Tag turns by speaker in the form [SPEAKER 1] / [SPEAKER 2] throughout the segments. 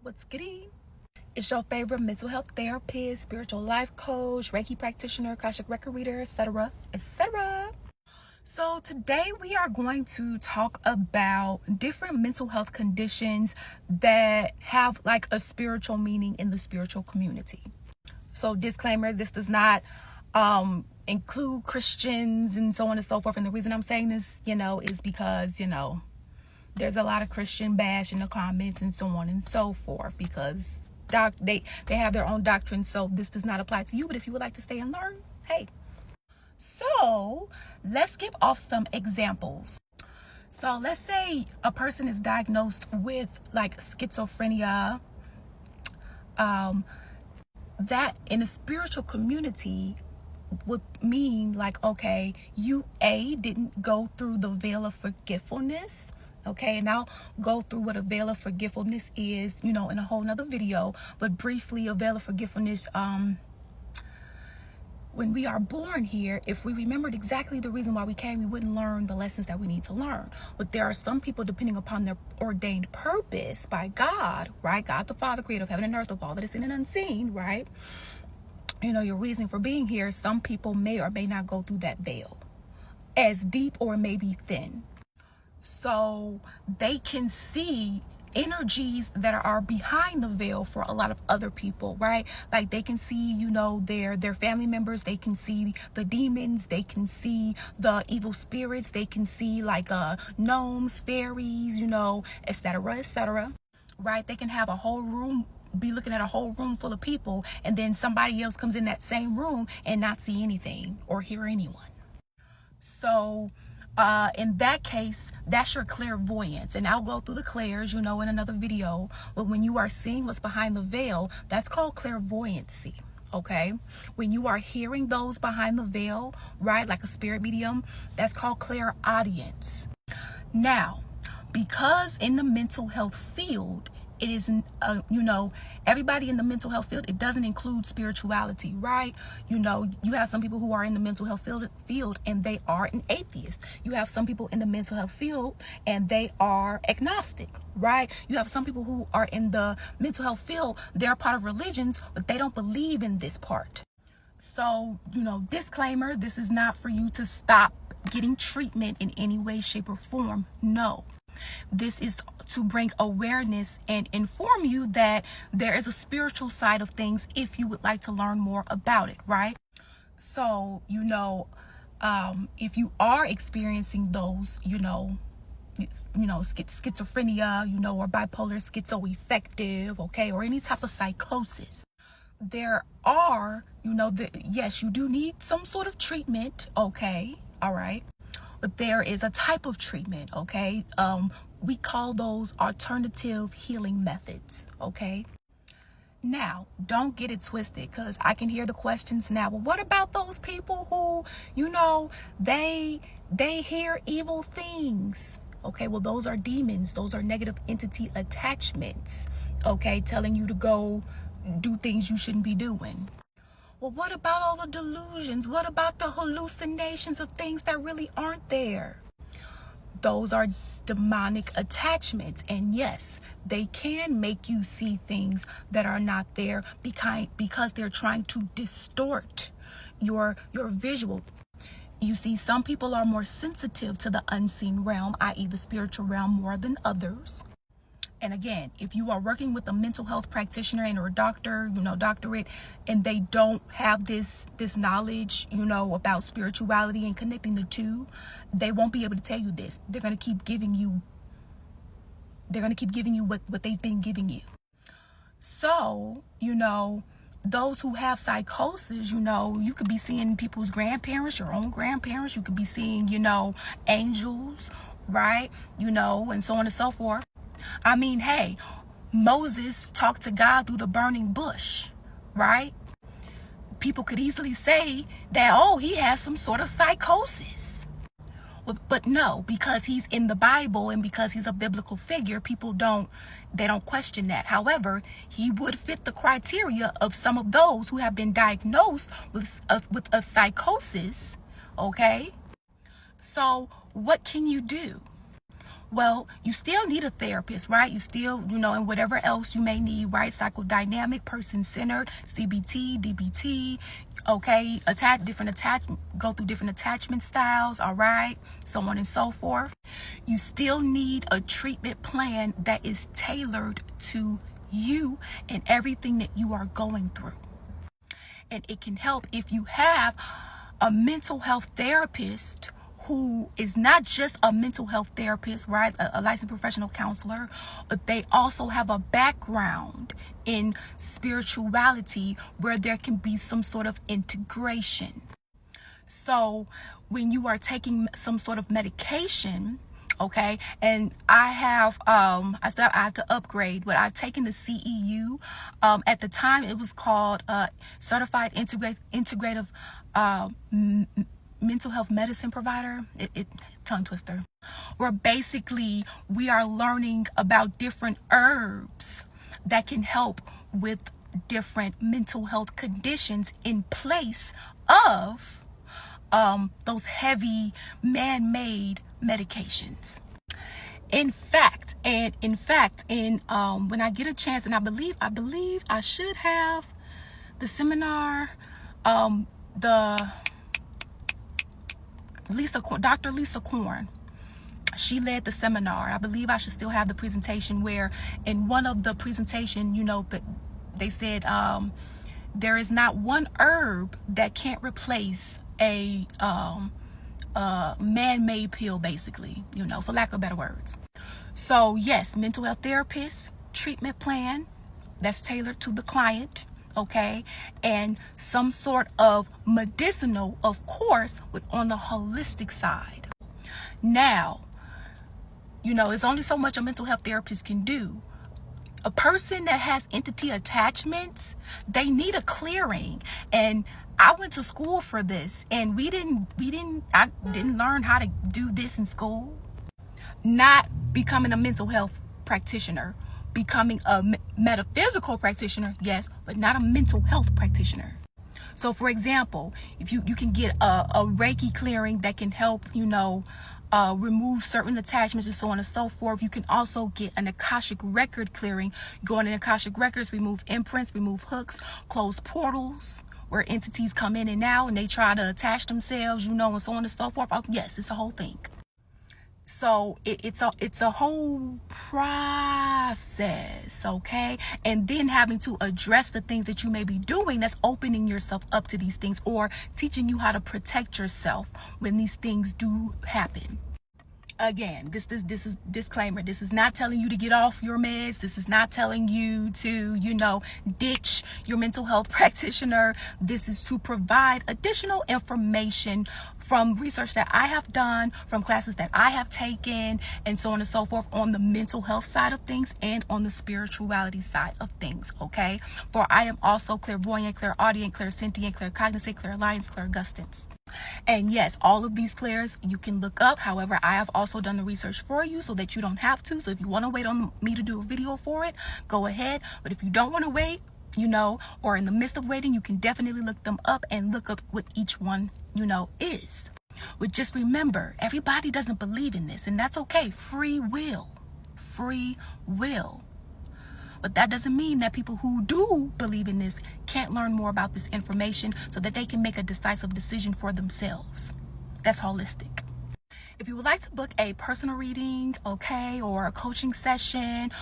[SPEAKER 1] What's goody? It's your favorite mental health therapist, spiritual life coach, Reiki practitioner, Akashic record reader, etc., etc. So today we are going to talk about different mental health conditions that have like a spiritual meaning in the spiritual community. So disclaimer, this does not include Christians and so on and so forth. And the reason I'm saying this, is because, there's a lot of Christian bash in the comments and so on and so forth, because they have their own doctrine. So this does not apply to you. But if you would like to stay and learn, hey. So let's give off some examples. So let's say a person is diagnosed with like schizophrenia. That in a spiritual community would mean like, okay, you didn't go through the veil of forgetfulness. Okay, and I'll go through what a veil of forgetfulness is, in a whole nother video. But briefly, a veil of forgetfulness, when we are born here, if we remembered exactly the reason why we came, we wouldn't learn the lessons that we need to learn. But there are some people, depending upon their ordained purpose by God, right? God the Father, creator of heaven and earth, of all that is seen and unseen, right? Your reason for being here, some people may or may not go through that veil as deep or maybe thin. So they can see energies that are behind the veil for a lot of other people, right? Like they can see, their family members, they can see the demons, they can see the evil spirits, they can see like gnomes, fairies, etc., etc., right? They can have a whole room, be looking at a whole room full of people, and then somebody else comes in that same room and not see anything or hear anyone. So in that case, that's your clairvoyance. And I'll go through the clairs, in another video. But when you are seeing what's behind the veil, that's called clairvoyancy. Okay, when you are hearing those behind the veil, right, like a spirit medium, that's called clairaudience. Now, because in the mental health field, it isn't, everybody in the mental health field, it doesn't include spirituality, right? You have some people who are in the mental health field and they are an atheist. You have some people in the mental health field and they are agnostic, right? You have some people who are in the mental health field, they're part of religions, but they don't believe in this part. So, disclaimer, this is not for you to stop getting treatment in any way, shape, or form. No. This is to bring awareness and inform you that there is a spiritual side of things if you would like to learn more about it, right? So, if you are experiencing those, schizophrenia, or bipolar schizoaffective, okay, or any type of psychosis, there are, yes, you do need some sort of treatment, okay, all right. But there is a type of treatment, okay? We call those alternative healing methods, okay? Now, don't get it twisted, because I can hear the questions now. Well, what about those people who, they hear evil things? Okay, well, those are demons. Those are negative entity attachments, okay, telling you to go do things you shouldn't be doing. Well, what about all the delusions? What about the hallucinations of things that really aren't there? Those are demonic attachments. And yes, they can make you see things that are not there because they're trying to distort your visual. You see, some people are more sensitive to the unseen realm, i.e. the spiritual realm, more than others. And again, if you are working with a mental health practitioner and or a doctor, doctorate, and they don't have this knowledge, about spirituality and connecting the two, they won't be able to tell you this. They're going to keep giving you what they've been giving you. So, those who have psychosis, you could be seeing people's grandparents, your own grandparents. You could be seeing, angels, right? And so on and so forth. I mean, hey, Moses talked to God through the burning bush, right? People could easily say that, oh, he has some sort of psychosis. But no, because he's in the Bible and because he's a biblical figure, they don't question that. However, he would fit the criteria of some of those who have been diagnosed with a psychosis, okay? So what can you do? Well, you still need a therapist, right? You still, and whatever else you may need, right? Psychodynamic, person-centered, CBT, DBT, okay? Go through different attachment styles, all right? So on and so forth. You still need a treatment plan that is tailored to you and everything that you are going through. And it can help if you have a mental health therapist who is not just a mental health therapist, right? A licensed professional counselor, but they also have a background in spirituality where there can be some sort of integration. So when you are taking some sort of medication, okay, and I have I have to upgrade, but I've taken the CEU. At the time it was called Certified Integrative Mental Health Medicine Provider. It tongue twister. Where basically we are learning about different herbs that can help with different mental health conditions in place of those heavy man-made medications. In fact, when I get a chance, and I believe I should have the seminar, Dr. Lisa Korn, she led the seminar. I believe I should still have the presentation where in one of the presentation, they said there is not one herb that can't replace a man-made pill, basically, for lack of better words. So yes, mental health therapist, treatment plan that's tailored to the client, okay, and some sort of medicinal, of course, but on the holistic side. Now, it's only so much a mental health therapist can do. A person that has entity attachments, they need a clearing. And I went to school for this, and I didn't learn how to do this in school. Not becoming a mental health practitioner, becoming a metaphysical practitioner, yes, but not a mental health practitioner. So for example, if you can get a Reiki clearing that can help, remove certain attachments and so on and so forth. You can also get an Akashic record clearing. You go in Akashic records, remove imprints, remove hooks, close portals where entities come in and out and they try to attach themselves, and so on and so forth. Oh, yes, it's a whole thing. So it's a whole process, okay? And then having to address the things that you may be doing that's opening yourself up to these things, or teaching you how to protect yourself when these things do happen. Again, this is disclaimer. This is not telling you to get off your meds. This is not telling you to, ditch your mental health practitioner. This is to provide additional information from research that I have done, from classes that I have taken, and so on and so forth, on the mental health side of things and on the spirituality side of things, okay? For I am also clairvoyant, clairaudient, clairsentient, claircognizant, clairalliance, clairgustance. And yes, all of these clairs you can look up. However, I have also done the research for you so that you don't have to. So if you want to wait on me to do a video for it, go ahead. But if you don't want to wait, or in the midst of waiting, you can definitely look them up and look up what each one, is. But just remember, everybody doesn't believe in this, and that's okay. Free will. But that doesn't mean that people who do believe in this can't learn more about this information so that they can make a decisive decision for themselves. That's holistic. If you would like to book a personal reading, okay, or a coaching session,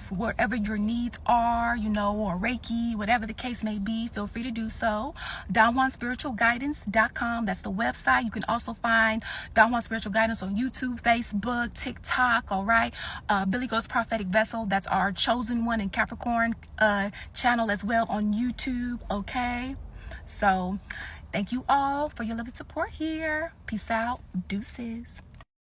[SPEAKER 1] whatever your needs are, or Reiki, whatever the case may be, feel free to do so. DonJuanSpiritualGuidance.com, that's the website. You can also find Don Juan Spiritual Guidance on YouTube, Facebook, TikTok, all right. Billy Goat's Prophetic Vessel, that's our chosen one in Capricorn channel as well on YouTube, okay. So thank you all for your love and support here. Peace out. Deuces.